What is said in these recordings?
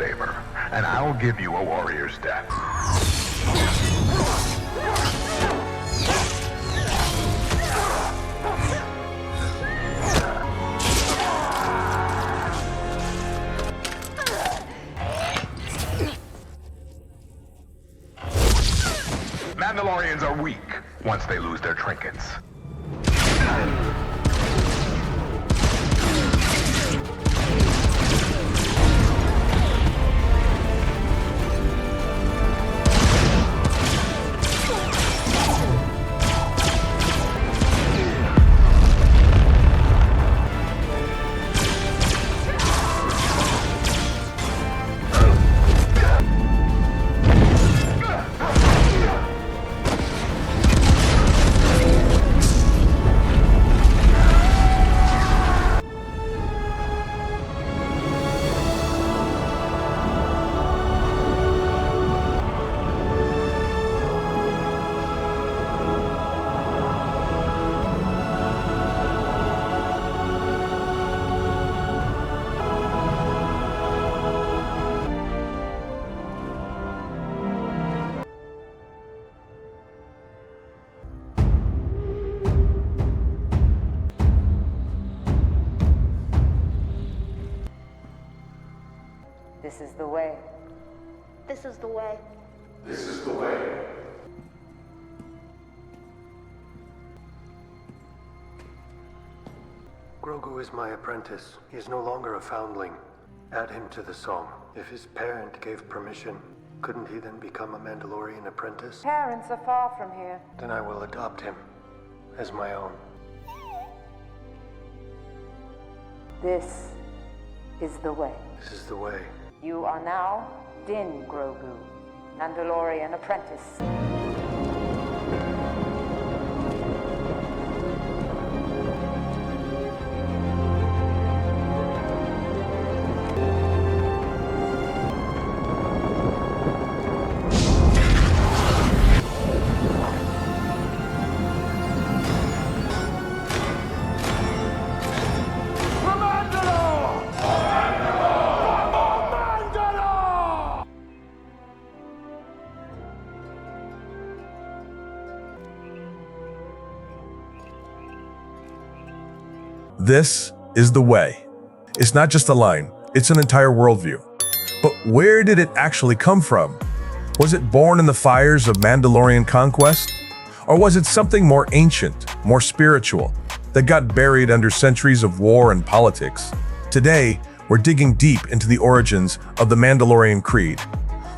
Darksaber, and I'll give you a warrior's death. Mandalorians are weak once they lose their trinkets. This is the way. This is the way. This is the way. Grogu is my apprentice. He is no longer a foundling. Add him to the song. If his parent gave permission, couldn't he then become a Mandalorian apprentice? Parents are far from here. Then I will adopt him as my own. This is the way. This is the way. You are now Din Grogu, Mandalorian apprentice. This is the way. It's not just a line, it's an entire worldview. But where did it actually come from? Was it born in the fires of Mandalorian conquest? Or was it something more ancient, more spiritual, that got buried under centuries of war and politics? Today, we're digging deep into the origins of the Mandalorian Creed,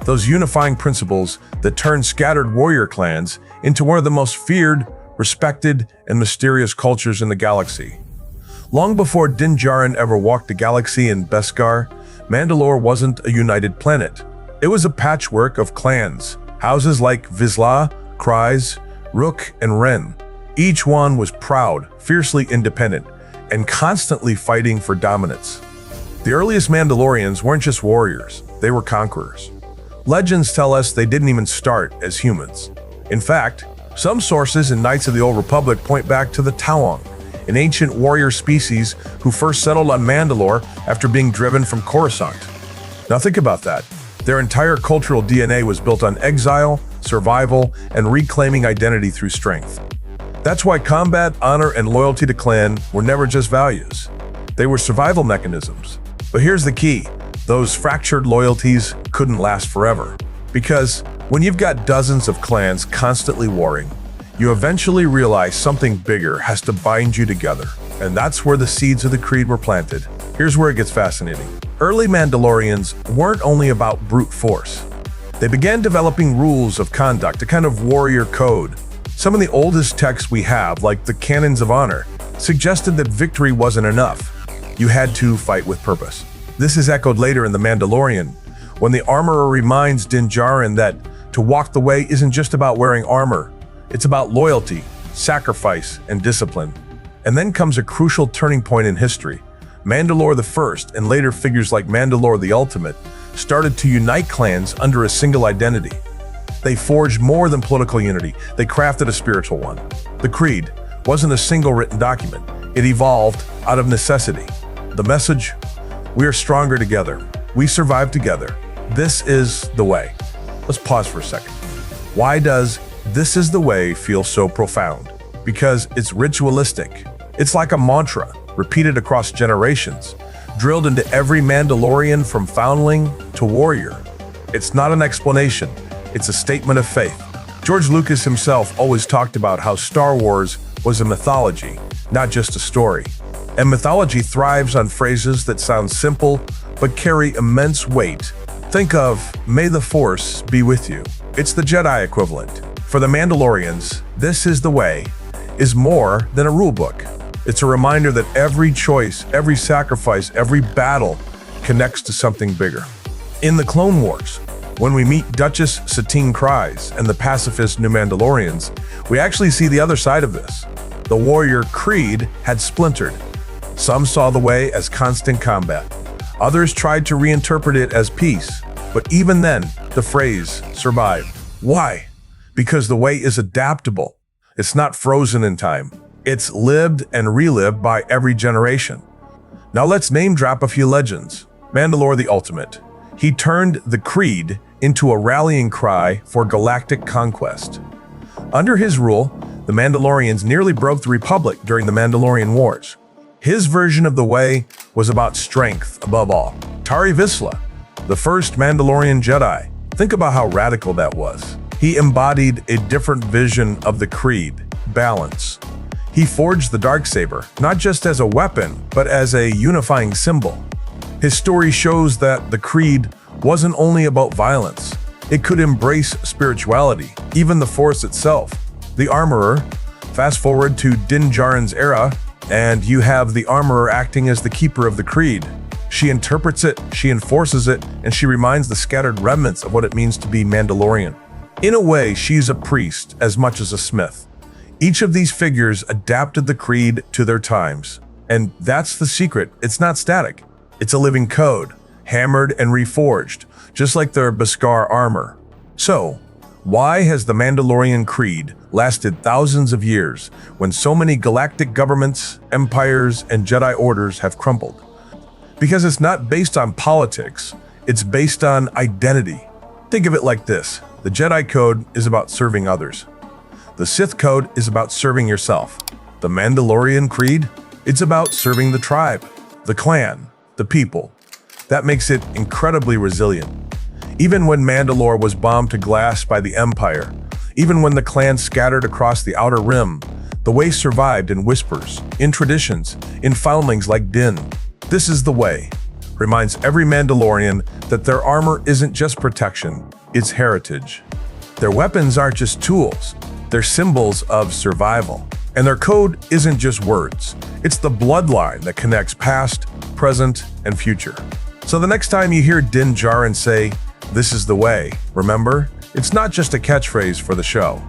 those unifying principles that turn scattered warrior clans into one of the most feared, respected, and mysterious cultures in the galaxy. Long before Din Djarin ever walked the galaxy in Beskar, Mandalore wasn't a united planet. It was a patchwork of clans, houses like Vizsla, Kryze, Rook, and Ren. Each one was proud, fiercely independent, and constantly fighting for dominance. The earliest Mandalorians weren't just warriors, they were conquerors. Legends tell us they didn't even start as humans. In fact, some sources in Knights of the Old Republic point back to the Tauang, an ancient warrior species who first settled on Mandalore after being driven from Coruscant. Now think about that. Their entire cultural DNA was built on exile, survival, and reclaiming identity through strength. That's why combat, honor, and loyalty to clan were never just values. They were survival mechanisms. But here's the key. Those fractured loyalties couldn't last forever. Because when you've got dozens of clans constantly warring, you eventually realize something bigger has to bind you together. And that's where the seeds of the Creed were planted. Here's where it gets fascinating. Early Mandalorians weren't only about brute force. They began developing rules of conduct, a kind of warrior code. Some of the oldest texts we have, like the Canons of Honor, suggested that victory wasn't enough. You had to fight with purpose. This is echoed later in The Mandalorian, when the armorer reminds Din Djarin that to walk the way isn't just about wearing armor. It's about loyalty, sacrifice, and discipline. And then comes a crucial turning point in history. Mandalore the First, and later figures like Mandalore the Ultimate, started to unite clans under a single identity. They forged more than political unity, they crafted a spiritual one. The Creed wasn't a single written document. It evolved out of necessity. The message: we are stronger together. We survive together. This is the way. Let's pause for a second. Why does "this is the way" feel so profound? Because it's ritualistic. It's like a mantra, repeated across generations, drilled into every Mandalorian from foundling to warrior. It's not an explanation, it's a statement of faith. George Lucas himself always talked about how Star Wars was a mythology, not just a story. And mythology thrives on phrases that sound simple but carry immense weight. Think of "May the Force be with you." It's the Jedi equivalent. For the Mandalorians, "This is the way" is more than a rulebook. It's a reminder that every choice, every sacrifice, every battle connects to something bigger. In the Clone Wars, when we meet Duchess Satine Kryze and the pacifist New Mandalorians, we actually see the other side of this. The warrior creed had splintered. Some saw the way as constant combat. Others tried to reinterpret it as peace. But even then, the phrase survived. Why? Because the way is adaptable. It's not frozen in time. It's lived and relived by every generation. Now let's name drop a few legends. Mandalore the Ultimate. He turned the Creed into a rallying cry for galactic conquest. Under his rule, the Mandalorians nearly broke the Republic during the Mandalorian Wars. His version of the way was about strength above all. Tari Vizsla, the first Mandalorian Jedi. Think about how radical that was. He embodied a different vision of the Creed, balance. He forged the Darksaber, not just as a weapon, but as a unifying symbol. His story shows that the Creed wasn't only about violence. It could embrace spirituality, even the Force itself. The Armorer, fast forward to Din Djarin's era, and you have the Armorer acting as the keeper of the Creed. She interprets it, she enforces it, and she reminds the scattered remnants of what it means to be Mandalorian. In a way, she's a priest as much as a smith. Each of these figures adapted the Creed to their times. And that's the secret. It's not static. It's a living code, hammered and reforged, just like their Beskar armor. So, why has the Mandalorian Creed lasted thousands of years when so many galactic governments, empires, and Jedi orders have crumbled? Because it's not based on politics, it's based on identity. Think of it like this. The Jedi Code is about serving others. The Sith Code is about serving yourself. The Mandalorian Creed, it's about serving the tribe, the clan, the people. That makes it incredibly resilient. Even when Mandalore was bombed to glass by the Empire, even when the clan scattered across the Outer Rim, the way survived in whispers, in traditions, in foundlings like Din. This is the way. Reminds every Mandalorian that their armor isn't just protection, it's heritage. Their weapons aren't just tools, they're symbols of survival. And their code isn't just words, it's the bloodline that connects past, present, and future. So the next time you hear Din Djarin say, "This is the way," remember, it's not just a catchphrase for the show.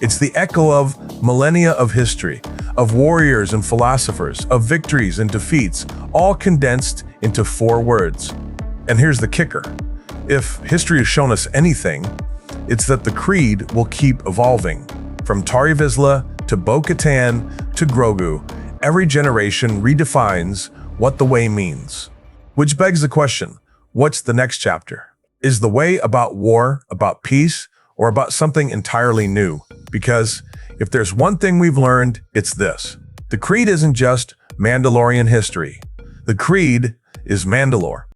It's the echo of millennia of history, of warriors and philosophers, of victories and defeats, all condensed into 4 words. And here's the kicker. If history has shown us anything, it's that the Creed will keep evolving. From Tari Vizsla to Bo-Katan to Grogu, every generation redefines what the way means. Which begs the question, what's the next chapter? Is the way about war, about peace, or about something entirely new? Because if there's one thing we've learned, it's this. The Creed isn't just Mandalorian history. The Creed is Mandalore.